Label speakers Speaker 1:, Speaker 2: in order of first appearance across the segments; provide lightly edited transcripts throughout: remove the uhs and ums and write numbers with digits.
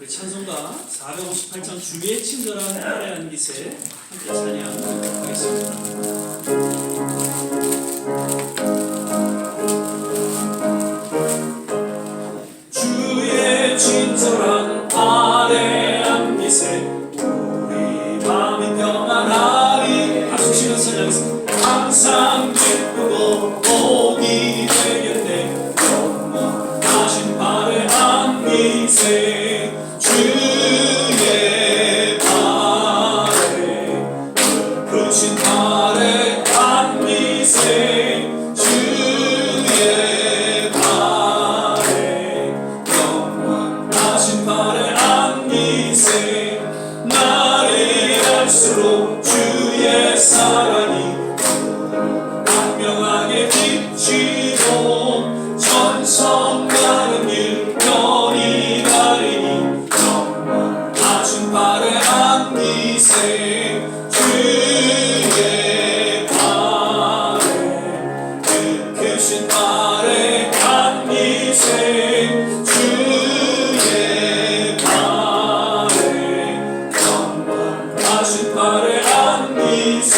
Speaker 1: 우리 찬송가 458장 주의 친절한 화려한 기세 함께 찬양하겠습니다. 주의 친절한 화려한 기세 우리 마음이 평안하리. 박수 치면서 찬양하겠습니다. 항상 기쁘고 복이 되겠네. 영원하신 화려한 기세 주의 발에 크신 화려한 기세 주의 발에 영원하신 화려한 기세 날이 갈수록 주의 사랑이 광명하게 비치고 천성 가는 길 편히 가리니 영원하신 화려한 기세 주의 발에 크신 화려한 기세 주의 발에 영원하신 화려한 기세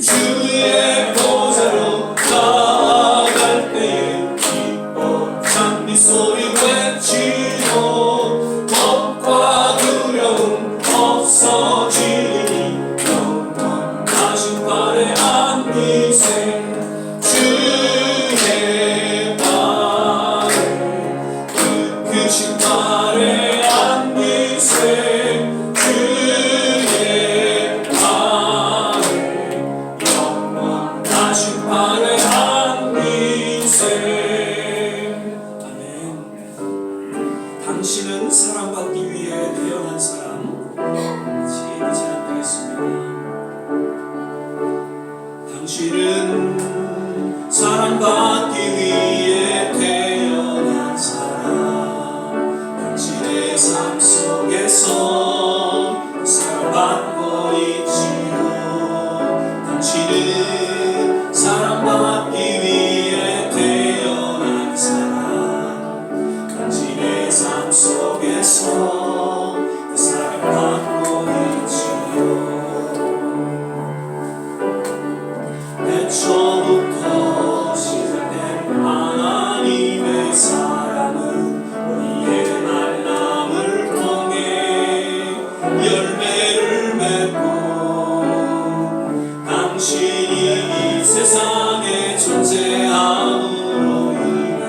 Speaker 1: 주의 보좌로 나아갈 때에 기뻐 찬미 소리 외치고 겁과 두려움 없어지니 영원하신 화려한 기세 주의 발에 크신 화려한 기세 주의 발에 영원하신 화려한 기세. 아멘. 당신은 사랑받기 위해 태어난 사람. 지혜가 제안되겠습니다. 당신은 사랑받기 위해 태어난 사람. 당신의 삶 속에서 사랑받고 있지요. 당신은 사랑받기 위해 태어난 사람. 당신의 삶 속에서 그 사랑받고 있지요. 애초부터 시작된 하나님의 사랑은 우리의 만남을 통해 열매를 맺고 당신이 이 세상에 존재함으로 인해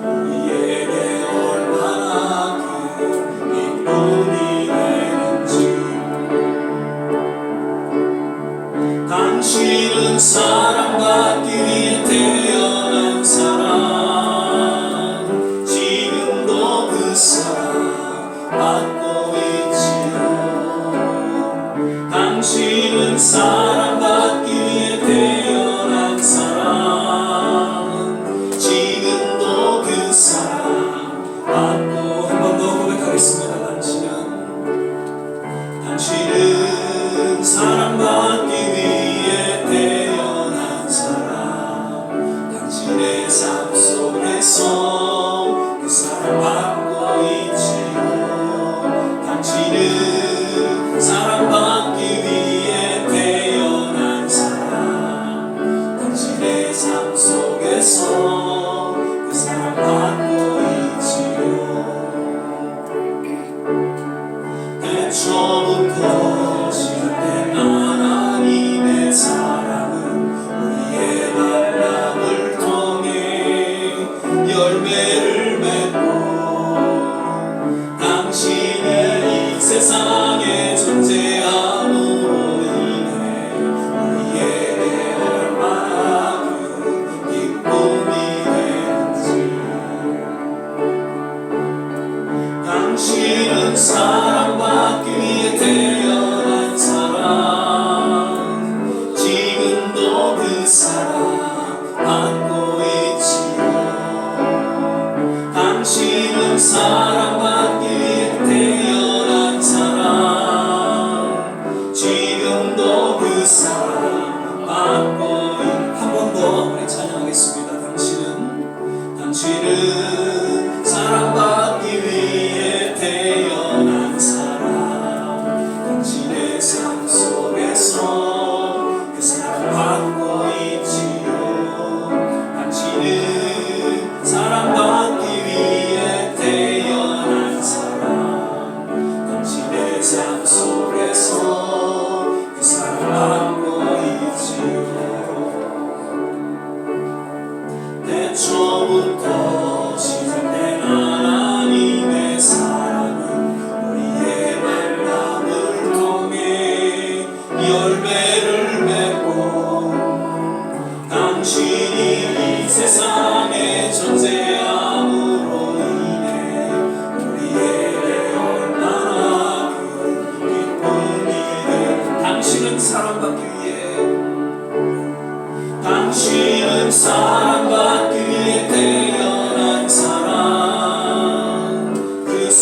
Speaker 1: 우리에게 얼마나 큰 기쁨이 되는지. 당신은 사랑받기 위해 태어난 사람. 지금도 그 사랑 받고 있지요. 당신은 사랑받기 위해 태어난 사람. 지금도 그 사랑 받고. 한 번 더 고백하겠습니다. 당신은 사랑받기 위해 태어난 사람. 당신의 삶 속에서 그 사랑받고 있지요. 당신은 사랑받기 위해 태어난 사람. 당신의 삶 속에서 그 사랑받고 있지요. 애초부터 시작된 하나님의 사랑은 우리의 만남을 통해 열매를 맺고 당신이 이 세상에 존재함으로 인해 우리에게 얼마나 큰 기쁨이 되는지. 당신은 사랑받기 위해 태어난 사람. 지금도 그 사랑 받고 있지요. 당신은 사랑받기 위해 태어난 사람. 지금도 그 사랑 받고 한 번 더 우리 찬양하겠습니다. 당신은 사랑받기 위해 태어난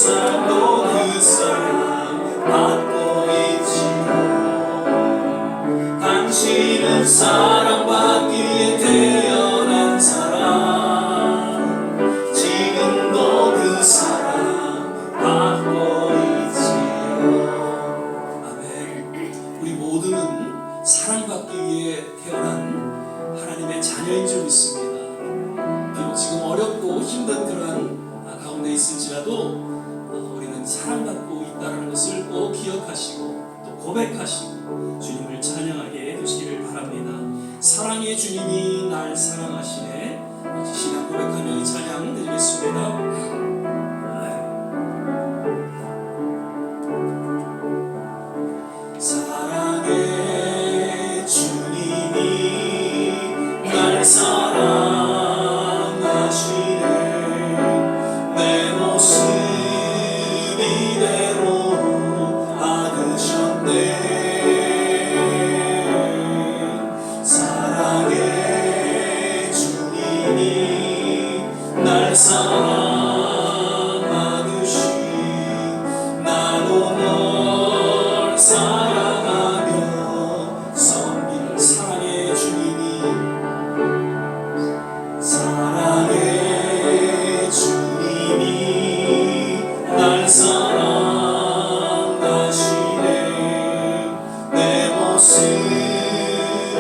Speaker 1: 삶도 그 사랑 받고 있지요. 당신은 사랑받기에 태어난 사람, 지금도 그 사랑 받고 있지요. 아멘. 우리 모두는 사랑받기 위해 태어난 하나님의 자녀인 줄 믿습니다. 비록 지금 어렵고 힘든 그러한 가운데 있을지라도 우리는 사랑받고 있다는 것을 꼭 기억하시고 또 고백하시고 주님을 찬양하게 되시기를 바랍니다. 사랑의 주님이 날 사랑하시네. 신앙 고백하며 이 찬양 드리겠습니다. 사랑의 주님이 날 사랑하시네. 내 모습 이대로 받으셨네. 사랑의 주님이 날 사랑하듯이 나도 널 사랑하며 섬기는 사랑의 주님이, 사랑의 주님이 날 사랑하시네. 내 모습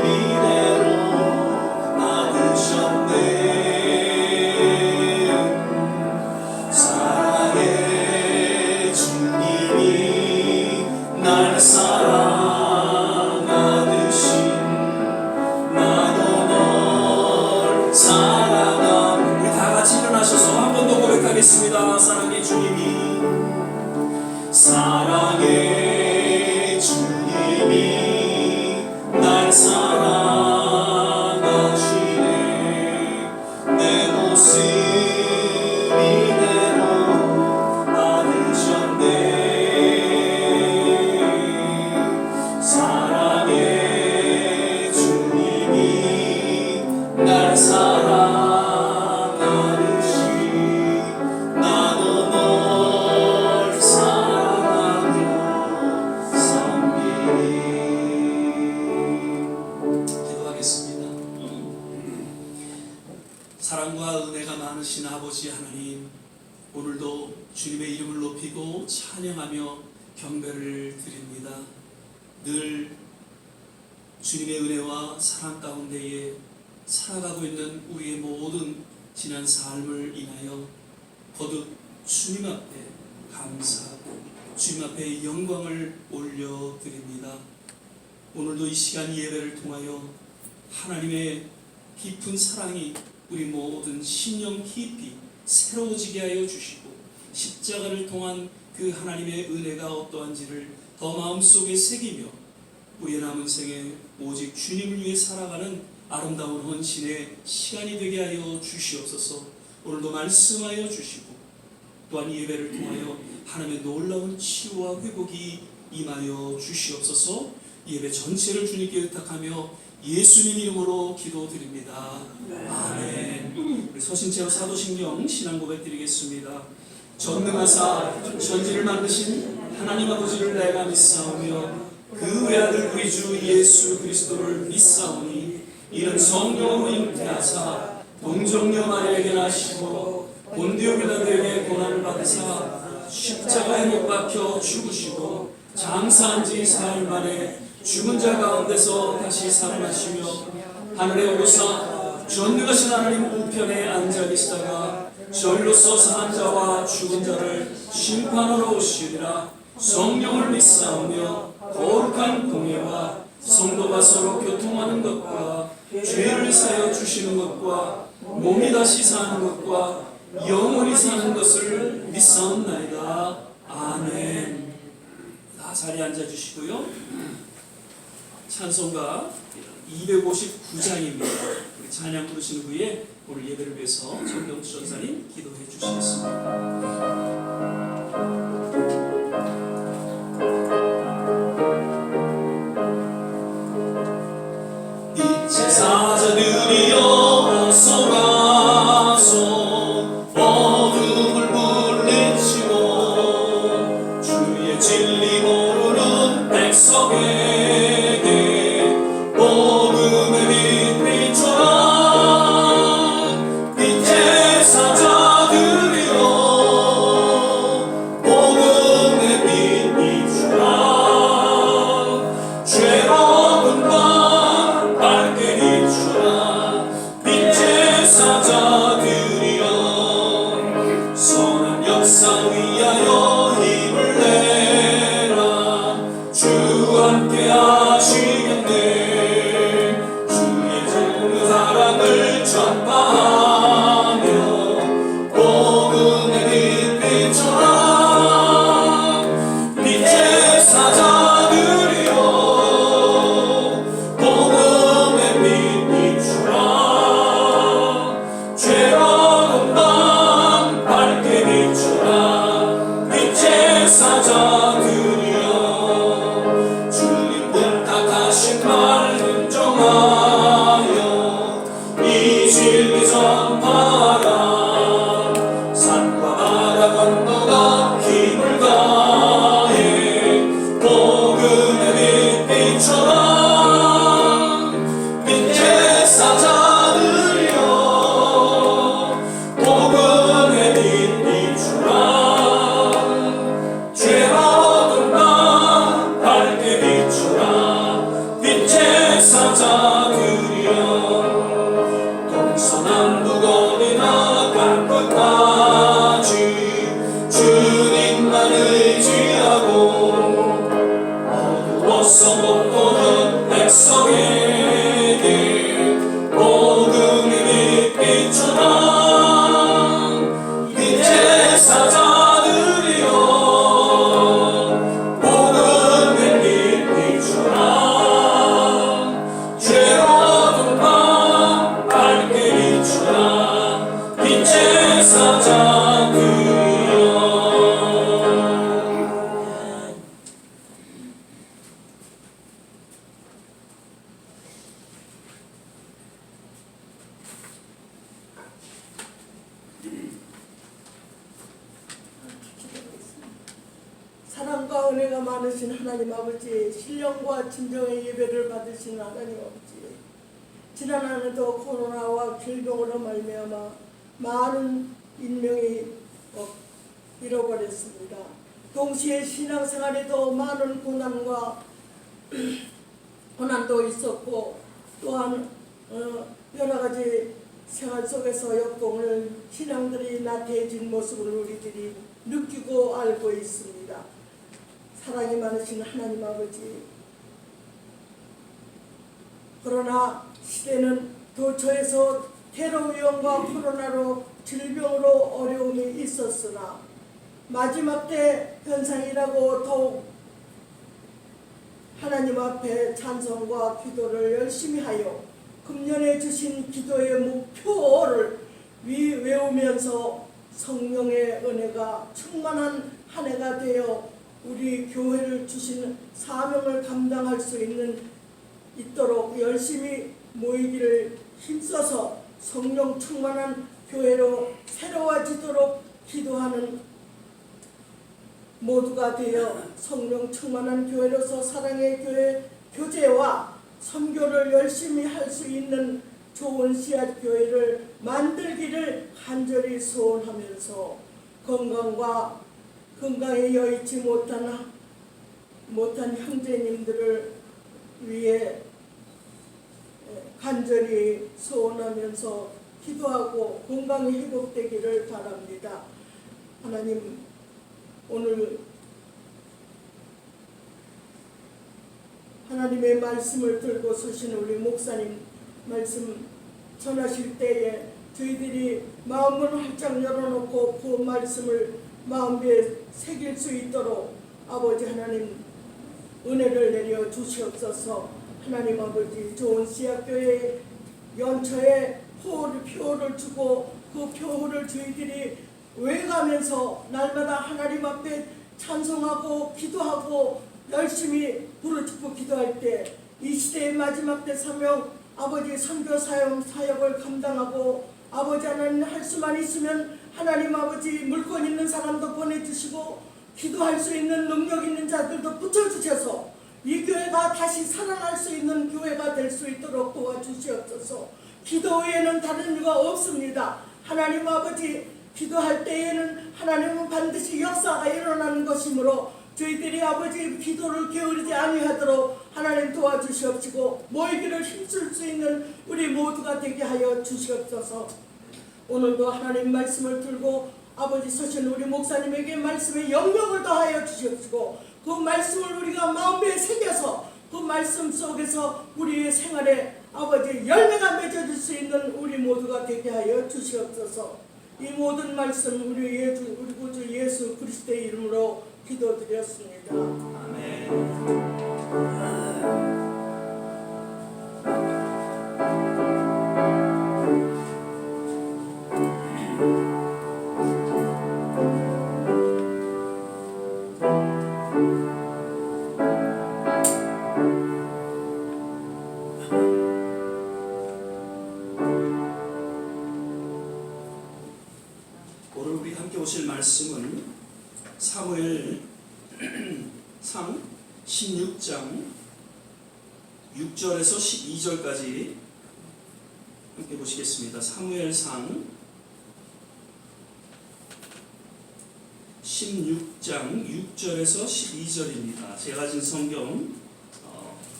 Speaker 1: 이대로 받으셨네. 사랑의 주님이 날 사랑하듯이 나도 널 사랑함. 우리 다 같이 일어나셔서 한 번 더 고백하겠습니다. 사랑의 주님이, 사랑의 주님이 날 사랑하시네. 내 모습 이대로 받으셨네. 사랑의 주님이 날 사랑하듯이 나도 널 사랑하며 섬기리. 기도하겠습니다. 사랑과 은혜가 많으신 아버지 하나님, 오늘도 주님의 이름을 높이고 찬양하며 경배를 드립니다. 늘 주님의 은혜와 사랑 가운데에 살아가고 있는 우리의 모든 지난 삶을 인하여 거듭 주님 앞에 감사하고 주님 앞에 영광을 올려드립니다. 오늘도 이 시간 예배를 통하여 하나님의 깊은 사랑이 우리 모든 심령 깊이 새로워지게 하여 주시고 십자가를 통한 그 하나님의 은혜가 어떠한지를 더 마음속에 새기며 우리의 남은 생에 오직 주님을 위해 살아가는 아름다운 헌신의 시간이 되게 하여 주시옵소서. 오늘도 말씀하여 주시고 또한 예배를 통하여 하나님의 놀라운 치유와 회복이 임하여 주시옵소서. 예배 전체를 주님께 의탁하며 예수님 이름으로 기도드립니다. 아멘. 우리 서신체와 사도신경 신앙 고백 드리겠습니다. 전능하사 천지를 만드신 하나님 아버지를 내가 믿사오며 그 외아들 우리 주 예수 그리스도를 믿사오니 이는 성령으로 잉태하사 동정녀 마리아에게 나시고 본디오 빌라도에게 고난을 받으사 십자가에 못 박혀 죽으시고 장사한 지 사흘 만에 죽은 자 가운데서 다시 살아나시며 하늘에 오르사 전능하신 하나님 우편에 앉아 계시다가 절로서 사한 자와 죽은 자를 심판하러 오시리라. 성령을 믿사오며 거룩한 공예와 성도가 서로 교통하는 것과 죄를 사여 주시는 것과 몸이 다시 사는 것과 영원히 사는 것을 믿사옵나이다. 아멘. 다 자리에 앉아주시고요. 찬송가 259장입니다. 우리 찬양 부르신 후에 오늘 예배를 위해서 정경수 전사님 기도해 주시겠습니다. 제사자들이여 어서 가서 어둠을 물리치고 위하여 힘을 내라. 주 함께 하시겠네. 주의 그 사랑을 전파하며 복음의 빛 비춰라. 빛의 사자들이여 복음의 빛 비추라. 죄로운 밤 밝게 비추라. 빛의 사자들이여 주님 부탁하신 말 순종하여 이 진리 전파하라. 산과 바다 건너가 힘을 다해 복음의 빛 비춰라. 빛의 사자들이여 복음의 빛 비추라. 죄로운 밤 밝게 비추라. 빛의 사자들이여 동서남북 어디나 갈 끝까지 주님만 의지하고 어두워서 못 보는 백성에게 복음의 빛 비춰라. 빛의 사자들이여 복음의 빛 비춰라. 죄로운 밤 밝게 비춰라. 빛의 사자들이여.
Speaker 2: 사랑과 은혜가 많으신 하나님 아버지, 신령과 진정의 예배를 받으신 하나님 아버지, 지난 한 해도 코로나와 질병으로 말미암아 많은 인명이 잃어버렸습니다. 동시에 신앙생활에도 많은 고난도 있었고, 또한 여러 가지 생활 속에서 역공을 신앙들이 나태해진 모습을 우리들이 느끼고 알고 있습니다. 사랑이 많으신 하나님 아버지, 그러나 시대는 도처에서 테러 위험과 코로나로 질병으로 어려움이 있었으나 마지막 때 현상이라고 더욱 하나님 앞에 찬송과 기도를 열심히 하여 금년에 주신 기도의 목표를 외우면서 성령의 은혜가 충만한 한 해가 되어 우리 교회를 주신 사명을 감당할 수 있도록 열심히 모이기를 힘써서 성령 충만한 교회로 새로워지도록 기도하는 모두가 되어 성령 충만한 교회로서 사랑의 교회 교제와 선교를 열심히 할 수 있는 좋은 씨앗 교회를 만들기를 간절히 소원하면서 건강에 여의치 못한 형제님들을 위해 간절히 소원하면서 기도하고 건강이 회복되기를 바랍니다. 하나님, 오늘 하나님의 말씀을 들고 서신 우리 목사님 말씀 전하실 때에 저희들이 마음을 활짝 열어놓고 그 말씀을 마음에 새길 수 있도록 아버지 하나님 은혜를 내려 주시옵소서. 하나님 아버지, 좋은 씨앗교회 연초에 표를 주고 그 표를 저희들이 외가면서 날마다 하나님 앞에 찬송하고 기도하고 열심히 부르짖고 기도할 때 이 시대의 마지막 때 사명 아버지 선교 사역을 감당하고 아버지 하나님 할 수만 있으면 하나님 아버지 물건 있는 사람도 보내주시고 기도할 수 있는 능력 있는 자들도 붙여주셔서 이 교회가 다시 살아날 수 있는 교회가 될 수 있도록 도와주시옵소서. 기도 외에는 다른 이유가 없습니다. 하나님 아버지, 기도할 때에는 하나님은 반드시 역사가 일어나는 것이므로 저희들이 아버지 기도를 게으르지 아니하도록 하나님 도와주시옵시고 모이기를 힘쓸 수 있는 우리 모두가 되게 하여 주시옵소서. 오늘도 하나님 말씀을 들고 아버지 서신 우리 목사님에게 말씀에 영역을 더하여 주시옵시고 그 말씀을 우리가 마음에 새겨서 그 말씀 속에서 우리의 생활에 아버지 열매가 맺어질 수 있는 우리 모두가 되게 하여 주시옵소서. 이 모든 말씀 우리 구주 예수 그리스도의 이름으로 기도드렸습니다.
Speaker 1: 오늘 우리 함께 오실 말씀은 사무엘 상 16장 6절에서 12절까지 함께 보시겠습니다. 사무엘상 16장 6절에서 12절입니다. 제가 가진 성경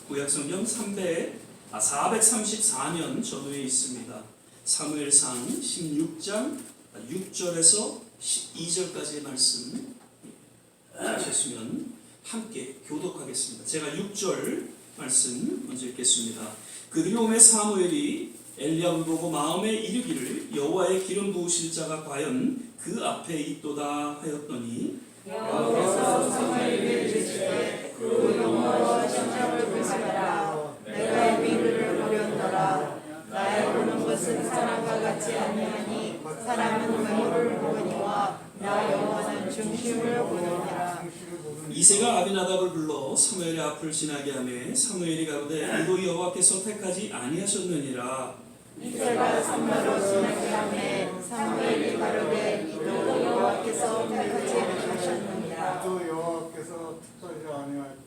Speaker 1: 구약성경 434면 전후에 있습니다. 사무엘상 16장 6절에서 12절까지의 말씀 하셨으면 함께 교독하겠습니다. 제가 6절 말씀 먼저 읽겠습니다. 그들이 오매 사무엘이 엘리야를 보고 마음에 이르기를 여호와의 기름 부으실 자가 과연 그 앞에 있도다 하였더니
Speaker 3: 여호와께서 사무엘에게 이르시되 그 영화와 천장을 보시라. 내가 미를 보려노라. 나의 보는 것은 사람과 같지 아니하니 사람은 외모를 보거니와 나 여호와는 중심을 보느니라.
Speaker 1: 이새가 아비나답을 불러 사무엘의 앞을 지나게 하매 사무엘이 가로되 이도 여호와께서 택하지 아니하셨느니라.
Speaker 3: 이새가 산마로 지나게 하매 사무엘이 가로되 이도 여호와께서 택하지 아니하셨느니라.
Speaker 4: 또 여호와께서 특별히 아니하셨느니라.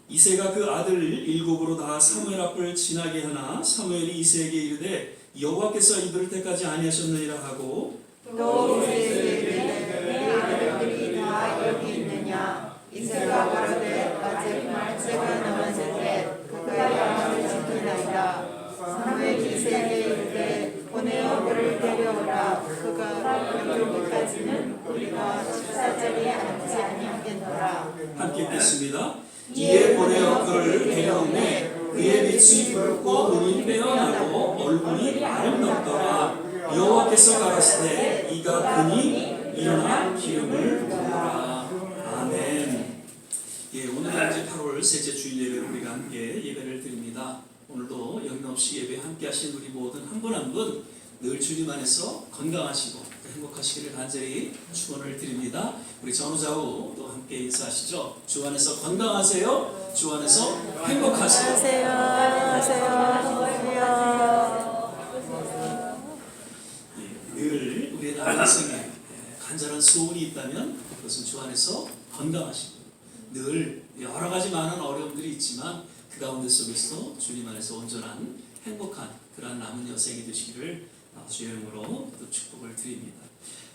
Speaker 1: 이새가 그 아들 일곱으로 다 사무엘 앞을 지나게 하나 사무엘이 이새에게 이르되 여호와께서 이들을 택하지 아니하셨느니라 하고
Speaker 3: 또 이새에게 이르되 내 아들들이 다 여기 있느냐. 이새가 가로되 아직 말세가 남았을 때 그가 양을 지키나이다. 사무엘이 이새에게 이르되 보내어 그를 데려오라. 그가 그러기까지는 우리가 식사자리에 앉지 아니하겠노라.
Speaker 1: 함께 읽겠습니다. 이에 보내어 그를 데려오매 그의 빛이 붉고 눈이 빼어나고 얼굴이 아름답더라. 여호와께서 가라사대 이가 그니 일어나 기름을 부으라. 아멘. 예, 오늘은 이제 8월 셋째 주일 예배를 우리가 함께 예배를 드립니다. 오늘도 영림없이 예배 함께 하신 우리 모든 한 분 한 분 늘 주님 안에서 건강하시고 행복하시기를 간절히 축원을 드립니다. 우리 전우좌우 또 함께 인사하시죠. 주 안에서 건강하세요. 주 안에서 행복하세요. 예, 늘 우리의 나름성에 간절한 소원이 있다면 그것은 주 안에서 건강하시고 늘 여러 가지 많은 어려움들이 있지만 그 가운데 속에서 주님 안에서 온전한 행복한 그러한 남은 여생이 되시기를 주의 이름으로 또 축복을 드립니다.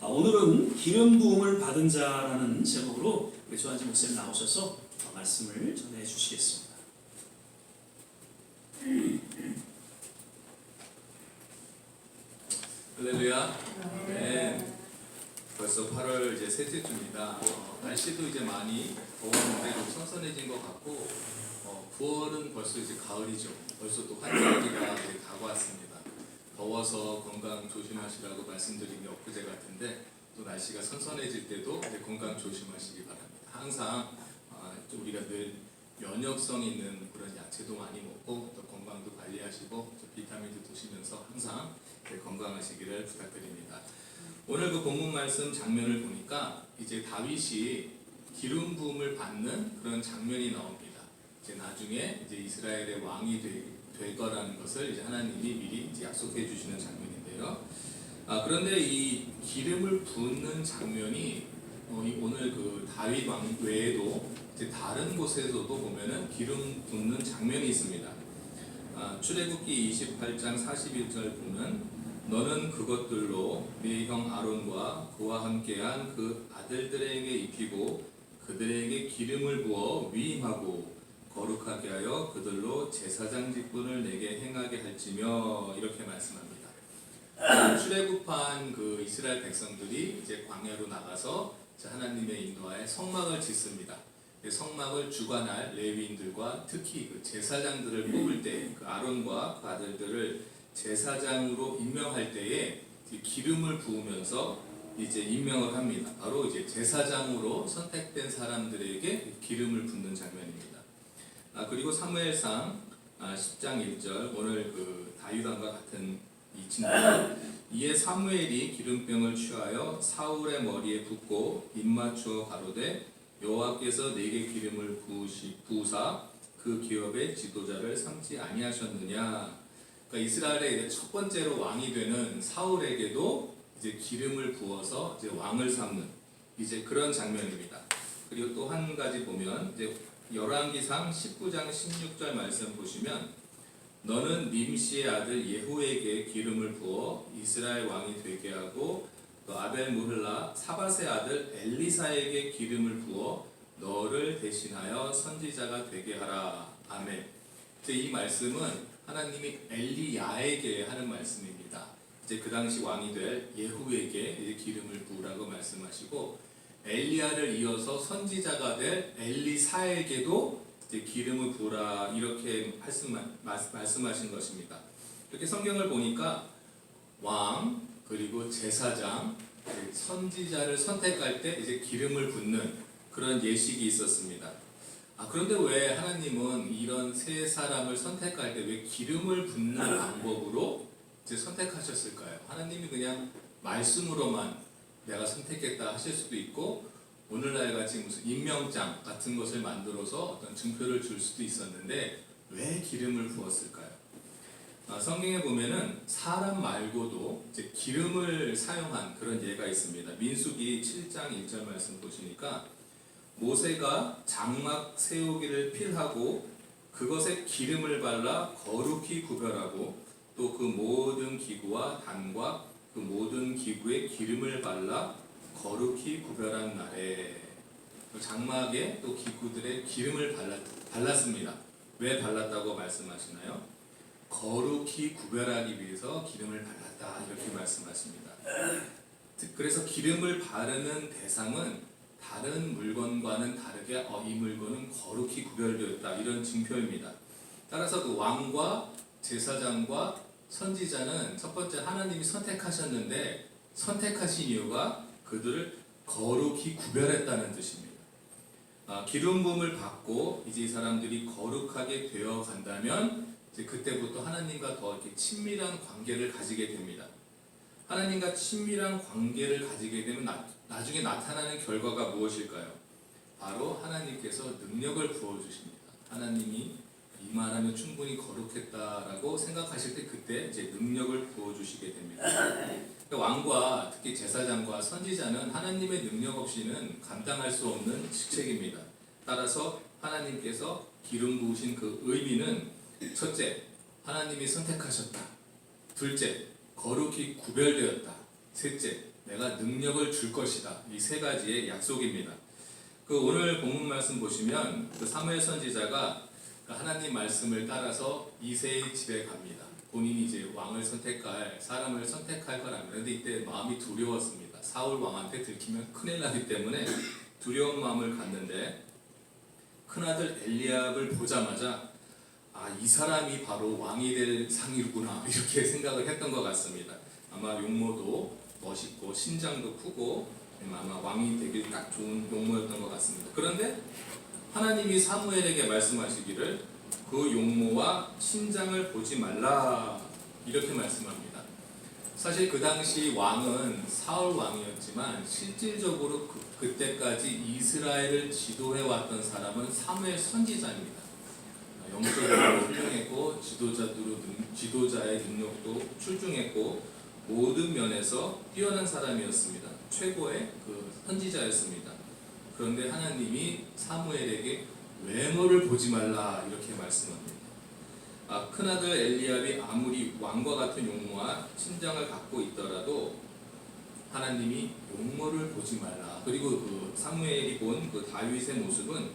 Speaker 1: 오늘은 기름 부음을 받은 자라는 제목으로 우리 조한지 목사님 나오셔서 말씀을 전해 주시겠습니다.
Speaker 5: 할렐루야. 네. 벌써 8월 이제 셋째 주입니다. 날씨도 이제 많이 더웠는데 좀 선선해진 것 같고 9월은 벌써 이제 가을이죠. 벌써 또 환절기가 이제 다가왔습니다. 더워서 건강 조심하시라고 말씀드린 게 엊그제 같은데 또 날씨가 선선해질 때도 이제 건강 조심하시기 바랍니다. 항상 우리가 늘 면역성 있는 그런 야채도 많이 먹고 또 건강도 관리하시고 비타민도 드시면서 항상 건강하시기를 부탁드립니다. 오늘 그 본문 말씀 장면을 보니까 이제 다윗이 기름 부음을 받는 그런 장면이 나옵니다. 이제 나중에 이제 이스라엘의 왕이 될 거라는 것을 이제 하나님이 미리 이제 약속해 주시는 장면인데요. 그런데 이 기름을 붓는 장면이 오늘 그 다윗 왕 외에도 이제 다른 곳에서도 보면은 기름 붓는 장면이 있습니다. 출애굽기 28장 41절 보면 너는 그것들로 네 형 아론과 그와 함께한 그 아들들에게 입히고 그들에게 기름을 부어 위임하고 거룩하게 하여 그들로 제사장 직분을 내게 행하게 할지며 이렇게 말씀합니다. 출애굽한 그 이스라엘 백성들이 이제 광야로 나가서 하나님의 인도하에 성막을 짓습니다. 성막을 주관할 레위인들과 특히 그 제사장들을 뽑을 때 그 아론과 그 아들들을 제사장으로 임명할 때에 기름을 부으면서 이제 임명을 합니다. 바로 이제 제사장으로 선택된 사람들에게 기름을 붓는 장면입니다. 그리고 사무엘상 10장 1절 오늘 그 다윗왕과 같은 이 친구가 이에 사무엘이 기름병을 취하여 사울의 머리에 붓고 입 맞추어 가로되 여호와께서 내게 기름을 부으사 그 기업의 지도자를 삼지 아니하셨느냐. 그러니까 이스라엘의 첫 번째로 왕이 되는 사울에게도 이제 기름을 부어서 이제 왕을 삼는 이제 그런 장면입니다. 그리고 또 한 가지 보면 이제 열왕기상 19장 16절 말씀 보시면 너는 nim시의 아들 예후에게 기름을 부어 이스라엘 왕이 되게 하고 또 아벨무흘라 사밧의 아들 엘리사에게 기름을 부어 너를 대신하여 선지자가 되게 하라. 아멘. 이제 이 말씀은 하나님이 엘리야에게 하는 말씀입니다. 이제 그 당시 왕이 될 예후에게 이제 기름을 부으라고 말씀하시고 엘리야를 이어서 선지자가 될 엘리사에게도 이제 기름을 부으라 이렇게 말씀하신 것입니다. 이렇게 성경을 보니까 왕 그리고 제사장 선지자를 선택할 때 이제 기름을 붓는 그런 예식이 있었습니다. 그런데 왜 하나님은 이런 세 사람을 선택할 때 왜 기름을 붓는 방법으로 이제 선택하셨을까요? 하나님이 그냥 말씀으로만 내가 선택했다 하실 수도 있고 오늘날 같이 무슨 임명장 같은 것을 만들어서 어떤 증표를 줄 수도 있었는데 왜 기름을 부었을까요? 성경에 보면은 사람 말고도 이제 기름을 사용한 그런 예가 있습니다. 민수기 7장 1절 말씀 보시니까 모세가 장막 세우기를 필하고 그것에 기름을 발라 거룩히 구별하고 또 그 모든 기구와 단과 그 모든 기구에 기름을 발라 거룩히 구별한 날에 장막에 또 기구들의 기름을 발랐습니다. 왜 발랐다고 말씀하시나요? 거룩히 구별하기 위해서 기름을 발랐다 이렇게 말씀하십니다. 그래서 기름을 바르는 대상은 다른 물건과는 다르게 이 물건은 거룩히 구별되었다 이런 징표입니다. 따라서 그 왕과 제사장과 선지자는 첫 번째 하나님이 선택하셨는데 선택하신 이유가 그들을 거룩히 구별했다는 뜻입니다. 기름 부음을 받고 이제 이 사람들이 거룩하게 되어 간다면 이제 그때부터 하나님과 더 이렇게 친밀한 관계를 가지게 됩니다. 하나님과 친밀한 관계를 가지게 되면 나중에 나타나는 결과가 무엇일까요? 바로 하나님께서 능력을 부어주십니다. 하나님이 이만하면 충분히 거룩했다라고 생각하실 때 그때 이제 능력을 부어주시게 됩니다. 왕과 특히 제사장과 선지자는 하나님의 능력 없이는 감당할 수 없는 직책입니다. 따라서 하나님께서 기름 부으신 그 의미는 첫째, 하나님이 선택하셨다. 둘째, 거룩히 구별되었다. 셋째, 내가 능력을 줄 것이다. 이 세 가지의 약속입니다. 오늘 본문 말씀 보시면 그 사무엘 선지자가 하나님 말씀을 따라서 이새의 집에 갑니다. 본인이 이제 왕을 선택할 사람을 선택할 거라면 그런데 이때 마음이 두려웠습니다. 사울 왕한테 들키면 큰일 나기 때문에 두려운 마음을 갖는데 큰아들 엘리압을 보자마자 이 사람이 바로 왕이 될 상이구나 이렇게 생각을 했던 것 같습니다. 아마 용모도 멋있고 신장도 크고 아마 왕이 되기 딱 좋은 용모였던 것 같습니다. 그런데 하나님이 사무엘에게 말씀하시기를 그 용모와 신장을 보지 말라 이렇게 말씀합니다. 사실 그 당시 왕은 사울 왕이었지만 실질적으로 그때까지 이스라엘을 지도해왔던 사람은 사무엘 선지자입니다. 영적으로 훌륭했고 지도자의 능력도 출중했고 모든 면에서 뛰어난 사람이었습니다. 최고의 그 선지자였습니다. 그런데 하나님이 사무엘에게 외모를 보지 말라 이렇게 말씀합니다. 큰아들 엘리압이 아무리 왕과 같은 용모와 신장을 갖고 있더라도 하나님이 용모를 보지 말라. 그리고 그 사무엘이 본 그 다윗의 모습은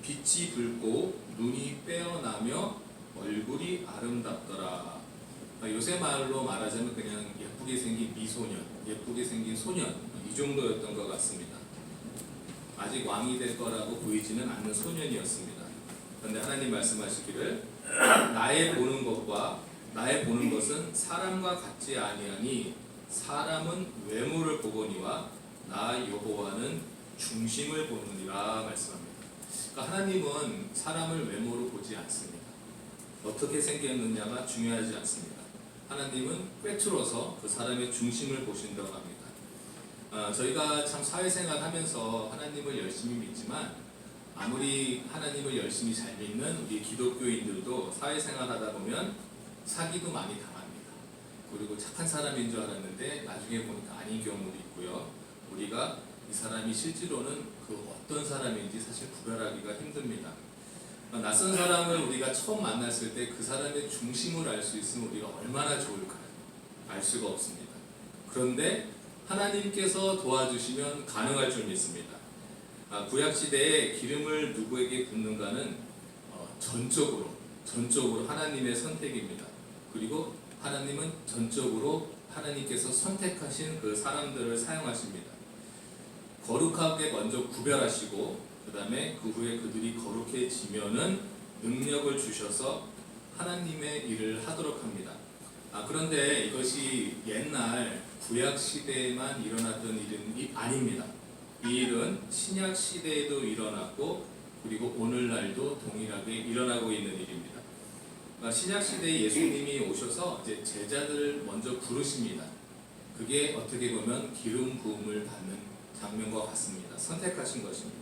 Speaker 5: 빛이 붉고 눈이 빼어나며 얼굴이 아름답더라. 요새 말로 말하자면 그냥 예쁘게 생긴 미소년, 예쁘게 생긴 소년 이 정도였던 것 같습니다. 아직 왕이 될 거라고 보이지는 않는 소년이었습니다. 그런데 하나님 말씀하시기를 나의 보는 것은 사람과 같지 아니하니 사람은 외모를 보거니와 나 여호와는 중심을 보느니라 말씀합니다. 그러니까 하나님은 사람을 외모로 보지 않습니다. 어떻게 생겼느냐가 중요하지 않습니다. 하나님은 꿰뚫어서 그 사람의 중심을 보신다고 합니다. 저희가 참 사회생활 하면서 하나님을 열심히 믿지만 아무리 하나님을 열심히 잘 믿는 우리 기독교인들도 사회생활 하다 보면 사기도 많이 당합니다. 그리고 착한 사람인 줄 알았는데 나중에 보니까 아닌 경우도 있고요. 우리가 이 사람이 실제로는 그 어떤 사람인지 사실 구별하기가 힘듭니다. 낯선 사람을 우리가 처음 만났을 때 그 사람의 중심을 알 수 있으면 우리가 얼마나 좋을까요? 알 수가 없습니다. 그런데 하나님께서 도와주시면 가능할 줄 믿습니다. 구약시대에 기름을 누구에게 붓는가는 전적으로 하나님의 선택입니다. 그리고 하나님은 전적으로 하나님께서 선택하신 그 사람들을 사용하십니다. 거룩하게 먼저 구별하시고 그 다음에 그 후에 그들이 거룩해지면은 능력을 주셔서 하나님의 일을 하도록 합니다. 그런데 이것이 옛날 구약시대에만 일어났던 일은 아닙니다. 이 일은 신약시대에도 일어났고 그리고 오늘날도 동일하게 일어나고 있는 일입니다. 신약시대에 예수님이 오셔서 이제 제자들을 먼저 부르십니다. 그게 어떻게 보면 기름 부음을 받는 장면과 같습니다. 선택하신 것입니다.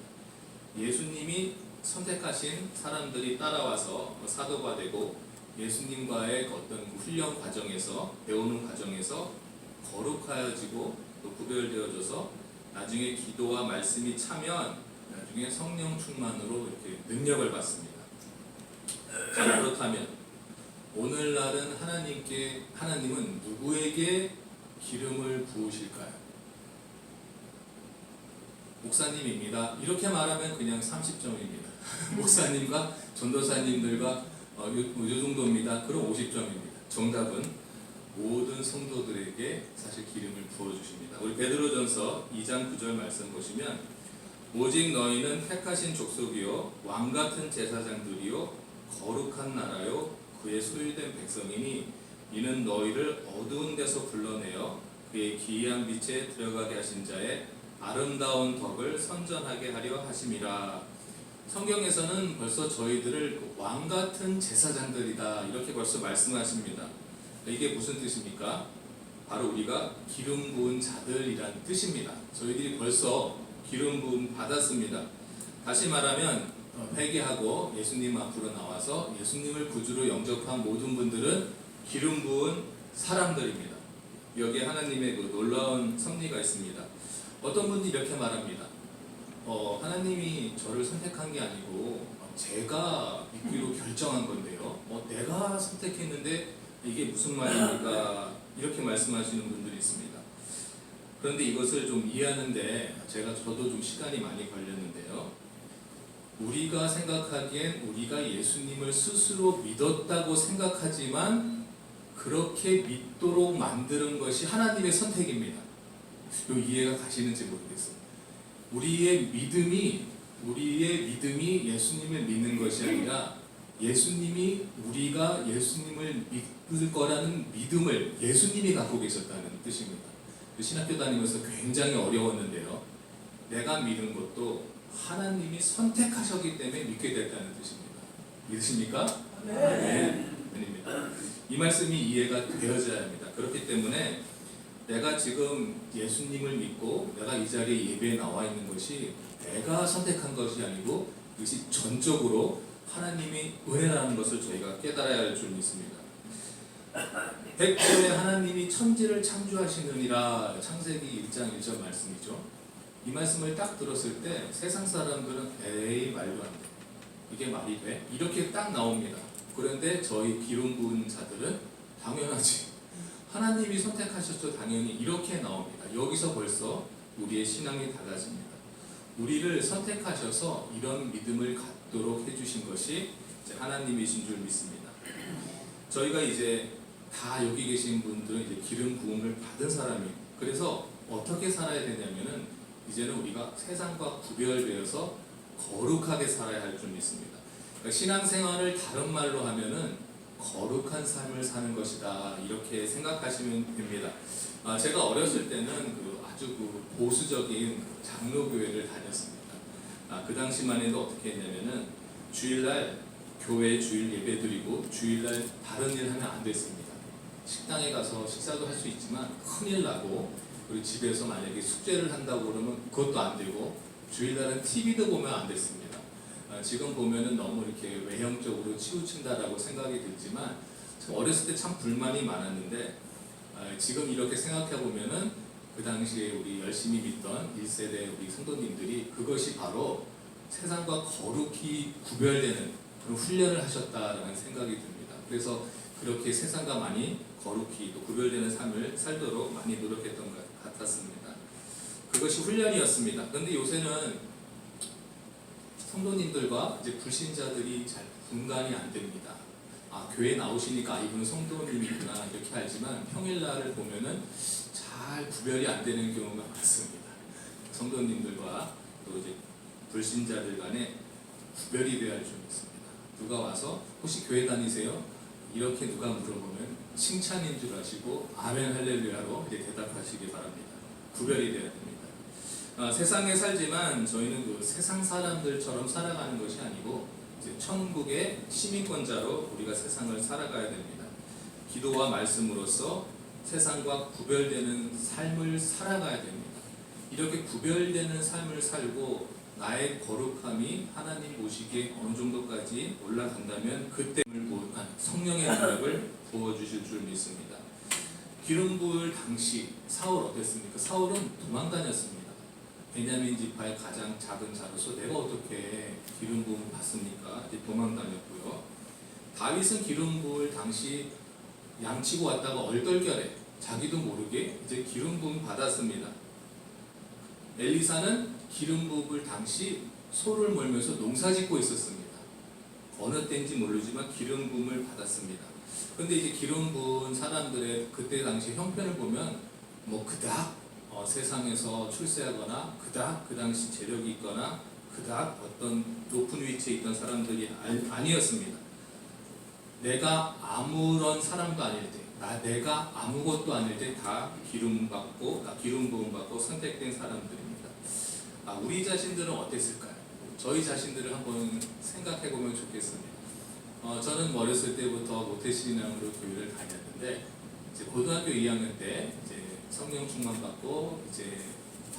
Speaker 5: 예수님이 선택하신 사람들이 따라와서 사도가 되고 예수님과의 어떤 훈련 과정에서 배우는 과정에서 거룩하여지고 또 구별되어져서 나중에 기도와 말씀이 차면 나중에 성령 충만으로 이렇게 능력을 받습니다. 자, 그렇다면 오늘날은 하나님은 누구에게 기름을 부으실까요? 목사님입니다. 이렇게 말하면 그냥 30점입니다. 목사님과 전도사님들과 요 정도입니다. 그럼 50점입니다. 정답은 모든 성도들에게 사실 기름을 부어주십니다. 우리 베드로전서 2장 9절 말씀 보시면 오직 너희는 택하신 족속이요 왕같은 제사장들이요 거룩한 나라요 그의 소유된 백성이니 이는 너희를 어두운 데서 불러내어 그의 기이한 빛에 들어가게 하신 자의 아름다운 덕을 선전하게 하려 하심이라. 성경에서는 벌써 저희들을 왕같은 제사장들이다 이렇게 벌써 말씀하십니다. 이게 무슨 뜻입니까? 바로 우리가 기름 부은 자들이란 뜻입니다. 저희들이 벌써 기름 부음 받았습니다. 다시 말하면 회개하고 예수님 앞으로 나와서 예수님을 구주로 영접한 모든 분들은 기름 부은 사람들입니다. 여기에 하나님의 그 놀라운 섭리가 있습니다. 어떤 분들이 이렇게 말합니다. 하나님이 저를 선택한 게 아니고 제가 믿기로 결정한 건데요. 내가 선택했는데 이게 무슨 말입니까? 이렇게 말씀하시는 분들이 있습니다. 그런데 이것을 좀 이해하는데 저도 좀 시간이 많이 걸렸는데요. 우리가 생각하기엔 우리가 예수님을 스스로 믿었다고 생각하지만 그렇게 믿도록 만드는 것이 하나님의 선택입니다. 이 이해가 가시는지 모르겠어요. 우리의 믿음이 예수님을 믿는 것이 아니라 예수님이 우리가 예수님을 믿을 거라는 믿음을 예수님이 갖고 계셨다는 뜻입니다. 신학교 다니면서 굉장히 어려웠는데요. 내가 믿은 것도 하나님이 선택하셨기 때문에 믿게 됐다는 뜻입니다. 믿으십니까? 네. 아닙니다. 이 말씀이 이해가 되어져야 합니다. 그렇기 때문에 내가 지금 예수님을 믿고 내가 이 자리에 예배에 나와 있는 것이 내가 선택한 것이 아니고 이것이 전적으로 하나님의 은혜라는 것을 저희가 깨달아야 할 줄 믿습니다. 100절에 하나님이 천지를 창조하시느니라 창세기 1장 1절 말씀이죠. 이 말씀을 딱 들었을 때 세상 사람들은 에이 말도 안 돼. 이게 말이 돼? 이렇게 딱 나옵니다. 그런데 저희 기름 부은 자들은 당연하지. 하나님이 선택하셨죠. 당연히 이렇게 나옵니다. 여기서 벌써 우리의 신앙이 달라집니다. 우리를 선택하셔서 이런 믿음을 갖도록 해주신 것이 하나님이신 줄 믿습니다. 저희가 이제 다 여기 계신 분들은 이제 기름 부음을 받은 사람이에요. 그래서 어떻게 살아야 되냐면은 이제는 우리가 세상과 구별되어서 거룩하게 살아야 할 줄 믿습니다. 그러니까 신앙생활을 다른 말로 하면은 거룩한 삶을 사는 것이다, 이렇게 생각하시면 됩니다. 제가 어렸을 때는 아주 보수적인 장로교회를 다녔습니다. 그 당시만 해도 어떻게 했냐면은 주일날 교회 주일 예배 드리고 주일날 다른 일 하면 안 됐습니다. 식당에 가서 식사도 할 수 있지만 큰일 나고, 그리고 집에서 만약에 숙제를 한다고 그러면 그것도 안 되고, 주일날은 TV도 보면 안 됐습니다. 지금 보면은 너무 이렇게 외형적으로 치우친다라고 생각이 들지만 어렸을 때 참 불만이 많았는데, 지금 이렇게 생각해 보면은 그 당시에 우리 열심히 믿던 1세대 우리 성도님들이 그것이 바로 세상과 거룩히 구별되는 그런 훈련을 하셨다라는 생각이 듭니다. 그래서 그렇게 세상과 많이 거룩히 또 구별되는 삶을 살도록 많이 노력했던 것 같았습니다. 그것이 훈련이었습니다. 그런데 요새는 성도님들과 이제 불신자들이 잘 분간이 안 됩니다. 교회 나오시니까 이분은 성도님이구나 이렇게 알지만 평일날을 보면은 잘 구별이 안 되는 경우가 많습니다. 성도님들과 또 이제 불신자들 간에 구별이 되어야 할 줄 믿습니다. 누가 와서 혹시 교회 다니세요? 이렇게 누가 물어보면 칭찬인 줄 아시고 아멘 할렐루야로 이제 대답하시기 바랍니다. 구별이 되어야 됩니다. 세상에 살지만 저희는 세상 사람들처럼 살아가는 것이 아니고 이제 천국의 시민권자로 우리가 세상을 살아가야 됩니다. 기도와 말씀으로써 세상과 구별되는 삶을 살아가야 됩니다. 이렇게 구별되는 삶을 살고 나의 거룩함이 하나님 보시기에 어느 정도까지 올라간다면 그때 성령의 능력을 부어주실 줄 믿습니다. 기름 부을 당시 사울 어땠습니까? 사울은 도망다녔습니다. 베냐민 지파의 가장 작은 자로서 내가 어떻게 기름 부음을 받습니까? 이제 도망다녔고요. 다윗은 기름 부을 당시 양치고 왔다가 얼떨결에 자기도 모르게 이제 기름 부음 받았습니다. 엘리사는 기름 부음을 당시 소를 몰면서 농사 짓고 있었습니다. 어느 때인지 모르지만 기름 부음을 받았습니다. 그런데 이제 기름 부은 사람들의 그때 당시 형편을 보면 그닥 세상에서 출세하거나 그닥 그 당시 재력이 있거나 그닥 어떤 높은 위치에 있던 사람들이 아니었습니다. 내가 아무런 사람도 아닐 때, 내가 아무것도 아닐 때 다 기름 부음 받고 선택된 사람들입니다. 우리 자신들은 어땠을까요? 저희 자신들을 한번 생각해 보면 좋겠습니다. 저는 어렸을 때부터 모태신앙으로 교회를 다녔는데 이제 고등학교 2학년 때 이제 성령 충만 받고 이제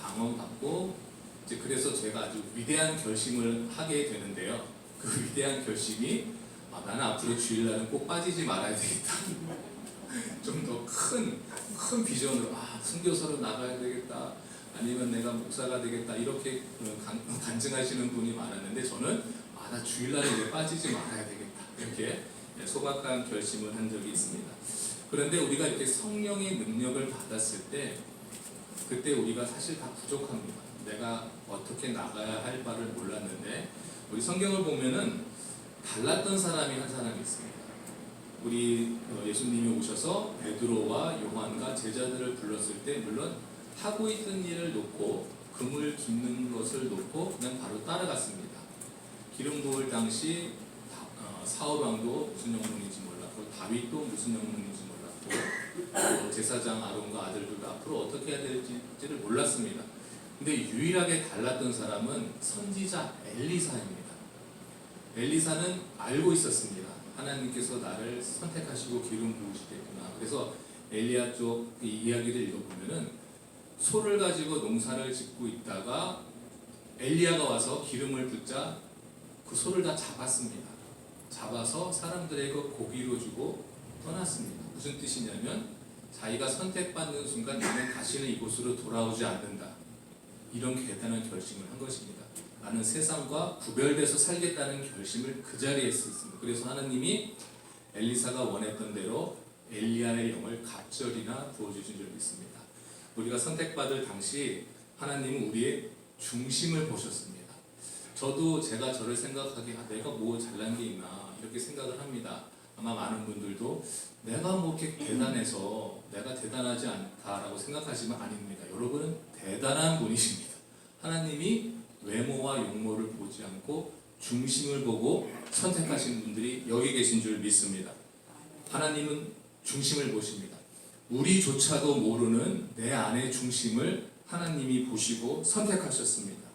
Speaker 5: 방언 받고 이제 그래서 제가 아주 위대한 결심을 하게 되는데요. 그 위대한 결심이 나는 앞으로 주일날은 꼭 빠지지 말아야 되겠다. 좀 더 큰 비전으로 선교사로 나가야 되겠다. 아니면 내가 목사가 되겠다. 이렇게 간증하시는 분이 많았는데 저는 나 주일날에 이제 빠지지 말아야 되겠다. 이렇게 소박한 결심을 한 적이 있습니다. 그런데 우리가 이렇게 성령의 능력을 받았을 때 그때 우리가 사실 다 부족합니다. 내가 어떻게 나가야 할 바를 몰랐는데 우리 성경을 보면은 달랐던 사람이 한 사람이 있습니다. 우리 예수님이 오셔서 베드로와 요한과 제자들을 불렀을 때 물론 하고 있던 일을 놓고 금을 깁는 것을 놓고 그냥 바로 따라갔습니다. 기름 부을 당시 사울 왕도 무슨 영문인지 몰랐고 다윗도 무슨 영문인지 몰랐고 제사장 아론과 아들들도 앞으로 어떻게 해야 될지를 몰랐습니다. 근데 유일하게 달랐던 사람은 선지자 엘리사입니다. 엘리사는 알고 있었습니다. 하나님께서 나를 선택하시고 기름 부으시겠구나. 그래서 엘리야 쪽 이야기를 읽어보면은 소를 가지고 농사를 짓고 있다가 엘리야가 와서 기름을 붓자 그 소를 다 잡았습니다. 잡아서 사람들에게 고기로 주고 떠났습니다. 무슨 뜻이냐면 자기가 선택받는 순간 나는 다시는 이곳으로 돌아오지 않는다. 이런 대단한 결심을 한 것입니다. 나는 세상과 구별돼서 살겠다는 결심을 그 자리에 했습니다. 그래서 하나님이 엘리사가 원했던 대로 엘리야의 영을 갑절이나 부어주신 줄 믿습니다. 우리가 선택받을 당시 하나님은 우리의 중심을 보셨습니다. 저도 제가 저를 생각하기에 내가 뭐 잘난 게 있나 이렇게 생각을 합니다. 아마 많은 분들도 내가 뭐 이렇게 대단해서 내가 대단하지 않다라고 생각하시면 아닙니다. 여러분은 대단한 분이십니다. 하나님이 외모와 용모를 보지 않고 중심을 보고 선택하신 분들이 여기 계신 줄 믿습니다. 하나님은 중심을 보십니다. 우리조차도 모르는 내 안의 중심을 하나님이 보시고 선택하셨습니다.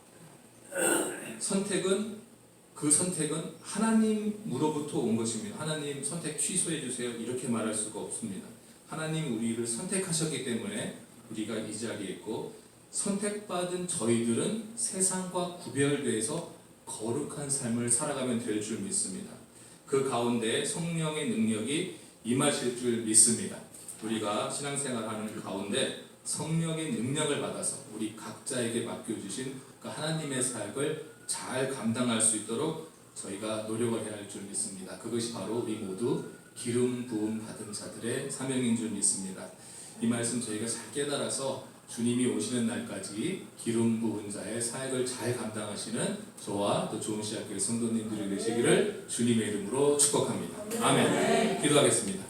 Speaker 5: 그 선택은 하나님으로부터 온 것입니다. 하나님 선택 취소해 주세요 이렇게 말할 수가 없습니다. 하나님 우리를 선택하셨기 때문에 우리가 이 자리에 있고, 선택받은 저희들은 세상과 구별돼서 거룩한 삶을 살아가면 될 줄 믿습니다. 그 가운데 성령의 능력이 임하실 줄 믿습니다. 우리가 신앙생활하는 가운데 성령의 능력을 받아서 우리 각자에게 맡겨주신 그 하나님의 사역을 잘 감당할 수 있도록 저희가 노력을 해야 할 줄 믿습니다. 그것이 바로 우리 모두 기름 부음 받은 자들의 사명인 줄 믿습니다. 이 말씀 저희가 잘 깨달아서 주님이 오시는 날까지 기름 부은 자의 사역을 잘 감당하시는 저와 또 좋은 시학교의 성도님들이 되시기를 주님의 이름으로 축복합니다. 아멘. 기도하겠습니다.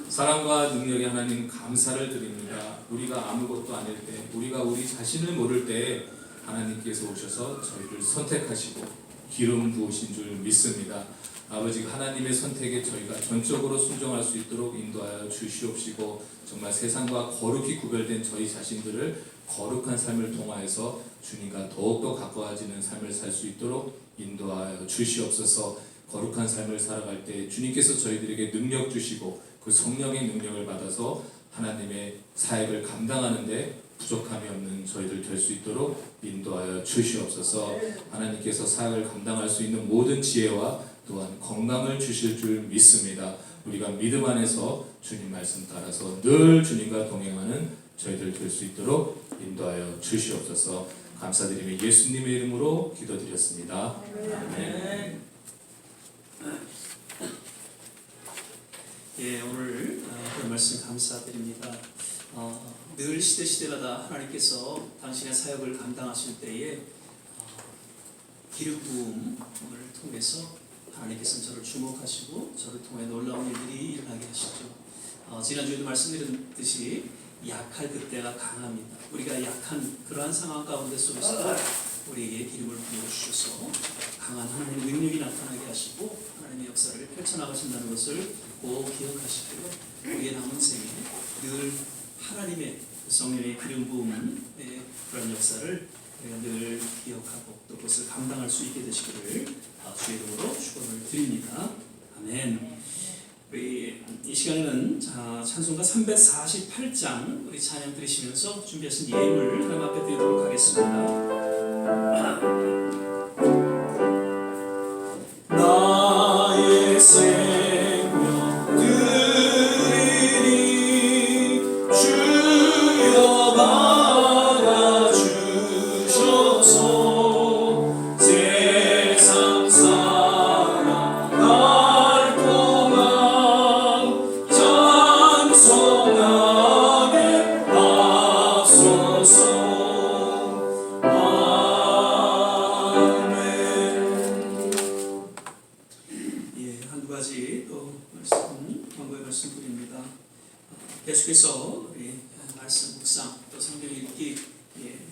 Speaker 5: 사랑과 능력의 하나님 감사를 드립니다. 우리가 아무것도 아닐 때, 우리가 우리 자신을 모를 때 하나님께서 오셔서 저희를 선택하시고 기름 부으신 줄 믿습니다. 아버지, 하나님의 선택에 저희가 전적으로 순종할 수 있도록 인도하여 주시옵시고, 정말 세상과 거룩히 구별된 저희 자신들을 거룩한 삶을 통하여서 주님과 더욱더 가까워지는 삶을 살 수 있도록 인도하여 주시옵소서. 거룩한 삶을 살아갈 때 주님께서 저희들에게 능력 주시고 그 성령의 능력을 받아서 하나님의 사역을 감당하는데 부족함이 없는 저희들 될 수 있도록 인도하여 주시옵소서. 하나님께서 사역을 감당할 수 있는 모든 지혜와 또한 건강을 주실 줄 믿습니다. 우리가 믿음 안에서 주님 말씀 따라서 늘 주님과 동행하는 저희들 될 수 있도록 인도하여 주시옵소서. 감사드리며 예수님의 이름으로 기도드렸습니다. 아멘.
Speaker 1: 예, 오늘 그 말씀 감사드립니다. 늘 시대마다 하나님께서 당신의 사역을 감당하실 때에 기름 부음을 통해서 하나님께서는 저를 주목하시고 저를 통해 놀라운 일들이 일어나게 하시죠. 지난주에도 말씀드렸듯이 약할 그때가 강합니다. 우리가 약한 그러한 상황 가운데 속에서 우리에게 기름을 부어주셔서 강한 하나님의 능력이 나타나게 하시고 하나님의 역사를 펼쳐나가신다는 것을 꼭 기억하시고요. 우리의 남은 생에 늘 하나님의 성령의 기름 부음의 그런 역사를 우리가 늘 기억하고 또 그것을 감당할 수 있게 되시기를 주의 이름으로 축원을 드립니다. 아멘. 우리 이 시간에는 찬송가 348장 우리 찬양 드리시면서 준비하신 예물 하나님 앞에 드리도록 하겠습니다. 나의 생명 드리니 주여 받아주셔서 세상 살아갈 동안 찬송하게 하소서. 계속해서 우리 말씀 묵상 또 성경 읽기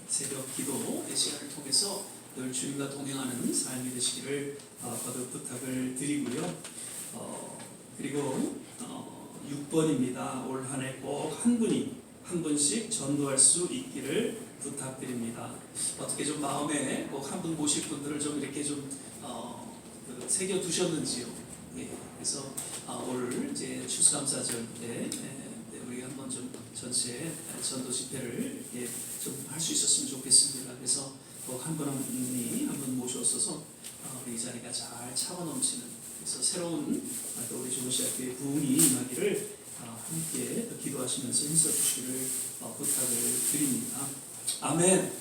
Speaker 1: 새벽 기도 시간을 통해서 늘 주님과 동행하는 삶이 되시기를 거듭 부탁을 드리고요. 그리고 6번입니다. 올 한 해 꼭 한 분이 한 분씩 전도할 수 있기를 부탁드립니다. 어떻게 좀 마음에 꼭 한 분 모실 분들을 좀 이렇게 좀 새겨 두셨는지요? 그래서 올 이제 추수감사절 때 우리 한번 좀 전체 전도 집회를 좀 할 수 있었으면 좋겠습니다. 그래서 꼭 한 분 한 분이 한 분 모셔서서 우리 이 자리가 잘 차고 넘치는, 그래서 새로운 또 우리 조문시학교의 부흥이 임하기를 함께 기도하시면서 힘써 주시기를 부탁을 드립니다. 아멘.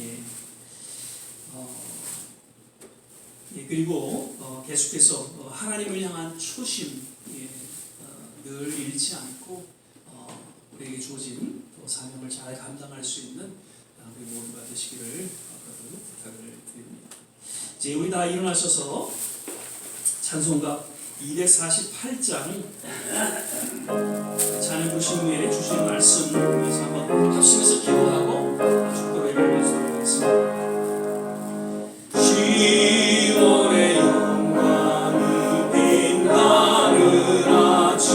Speaker 1: 예. 그리고 계속해서 하나님을 향한 초심 늘 잃지 않고 우리에게 주어진 사명을 잘 감당할 수 있는 우리 모두가 되시기를 부탁을 드립니다. 이제 우리 다 일어나셔서 찬송가 248장 자녀 보신 후에 주신 말씀 그래서 한번 합심해서 기도하고 축도로 읽어보도록 하겠습니다. 시온의 영광이 빛나는 아침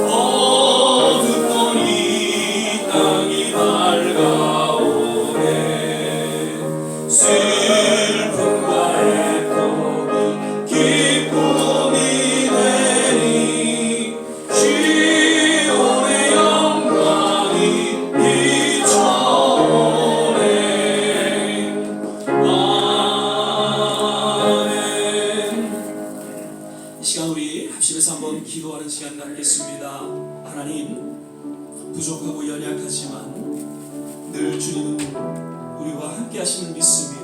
Speaker 1: 어둡던 이 땅이 밝아오네 슬픔과 애통이 기쁨이 되니 시온의 영광이 비춰오네 아멘. 이 시간 우리 합심해서 한번 기도하는 시간 갖겠습니다. 하나님 부족하고 연약하지만 늘 주님은 우리와 함께 하심을 믿습니다.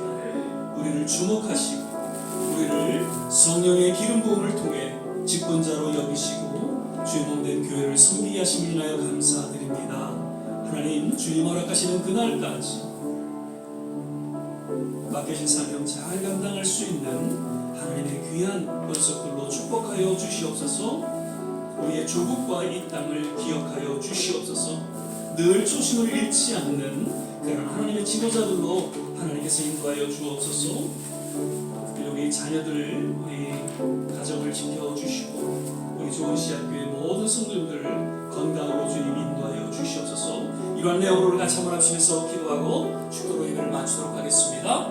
Speaker 1: 우리를 주목하시고 우리를 성령의 기름 부음을 통해 직분자로 여기시고 주의 몸된 교회를 섬기게 하심을 인하여 감사드립니다. 하나님 주님 허락하시는 그날까지 맡겨진 사명 잘 감당할 수 있는 하나님의 귀한 권속들로 축복하여 주시옵소서. 우리의 조국과 이 땅을 기억하여 주시옵소서. 늘 초심을 잃지 않는 그런 하나님의 지도자들로 하나님께서 인도하여 주옵소서. 우리 자녀들, 우리 가정을 지켜주시고 우리 좋은 씨앗교회 모든 성도들 건강으로 주님 인도하여 주시옵소서. 이러한 내용으로 같이 한번 합심해서 기도하고 축도로 예배를 마치도록 하겠습니다.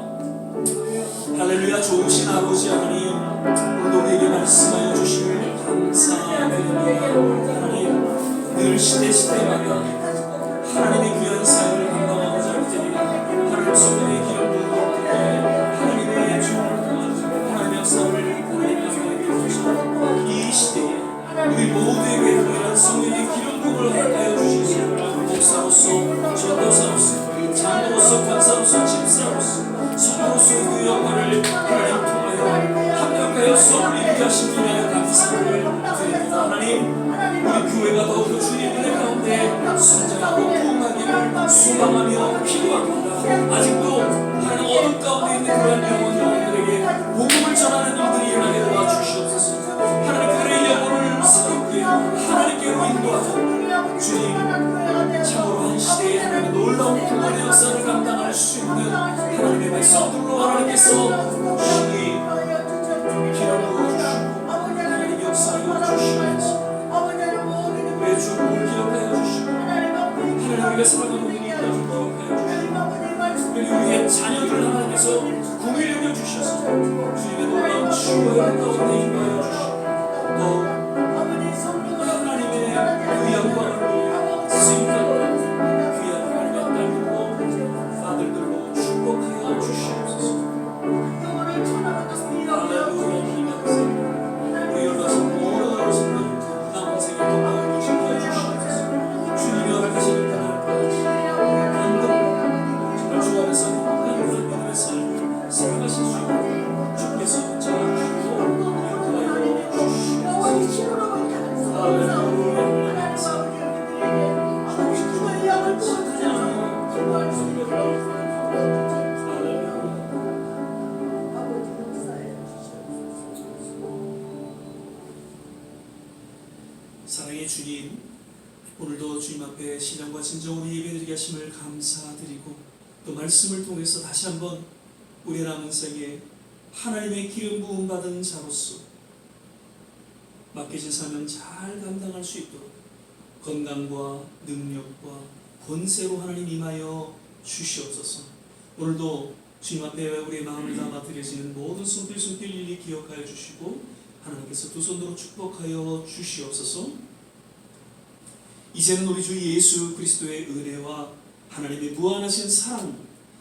Speaker 1: 할렐루야. 좋으신 아버지 하나님 오늘 우리에게 말씀하여 주심을 감사드립니다. 하나님 늘 시대마다 하나님의 귀한 사역을 감당하고자 할 때에 하나님 성령의 기름 부음을 통해 하나님의 주님을 통한 하나님의 역사를 하나님의 역사에 주시고 이 시대에 우리 모두에게 그런 성령의 기름 부음을 허락하여 주시옵소서. 목사로서 전도사로서 장로로서 권사로서 집사로서 성도로서의 그 역할을 하나님 통하여 합력하여 썩을 이루게 하신 분야의 감사를 드립니다. 하나님 우리 교회가 더욱더 주님 은혜 가운데 성장하고 부흥하기를 소망하며 기도합니다. 아직도 하나님 어둠 가운데 있는 그런 영혼들에게 복음을 전하는 일들이 일어나게 도와주시옵소서. 하나님 그들의 영혼을 새롭게 하나님께로 인도하고 주님 참으로 한 시대에 하나님의 놀라운 구원의 역사를 감당할 수 있는 하나님의 백성들로 하나님께서 주님 기름 부어주시고 하나님 역사하여 주시면서 우리의 주님을 기억하여 주시고 하나님 우리가 사랑하는 분이 있다는 기억하여 주시고 우리의 자녀들 하나님께서 공을 여겨 주셔서 주님의 놀라운 치유의 가운데 인도하여 주시고 또 하나님의 그 영광을 쓰임받는 귀한 하나님의 딸들로 아들들로 축복하여 주시옵소서. 할렐루야. 우리 열받은 모든 어르신들 남은 생에 건강을 지켜주시옵소서. 주님이 허락하시는 그날까지 감동 정말 주 안에서 행복한 그런 믿음의 삶을 살아가실 수 있고 주께서 붙잡아주시고 인도하여 주시옵소서. 사랑의 주님, 오늘도 주님 앞에 신앙과 진정으로 예배드리게 하심을 감사드리고 또 말씀을 통해서 다시 한번 우리 남은 생에 하나님의 기름 부음 받은 자로서 맡겨진 사명 잘 감당할 수 있도록 건강과 능력과 권세로 하나님 임하여 주시옵소서. 오늘도 주님 앞에 우리의 마음을 담아 드려지는 모든 손길 일일이 기억하여 주시고 하나님께서 두 손으로 축복하여 주시옵소서. 이제는 우리 주 예수 그리스도의 은혜와 하나님의 무한하신 사랑,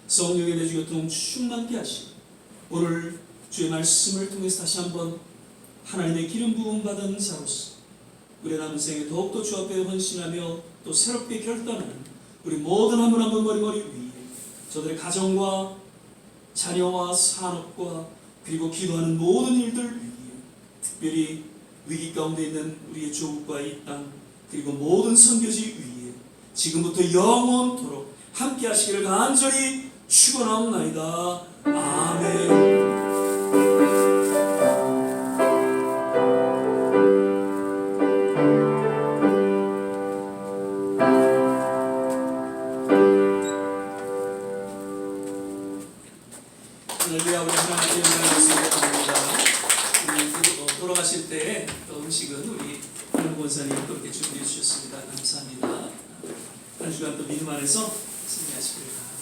Speaker 1: 성령의 내주교통 충만케 하시고 오늘 주의 말씀을 통해서 다시 한번 하나님의 기름 부음 받은 자로서 우리 남은 생에 더욱더 주 앞에 헌신하며 또 새롭게 결단하는 우리 모든 한 분 한 분 머리 위에 저들의 가정과 자녀와 산업과 그리고 기도하는 모든 일들 위에 특별히 위기 가운데 있는 우리의 조국과 이 땅 그리고 모든 선교지 위에 지금부터 영원토록 함께 하시기를 간절히 축원하옵나이다. 아멘. 할렐루야. 우리 하나님께 영광을 드립니다. 우리 돌아가실 때 또 음식은 우리 하는 권사님 또 이렇게 준비해 주셨습니다. 감사합니다. 한 주간 또 믿음 안에서 승리하시길 바랍니다.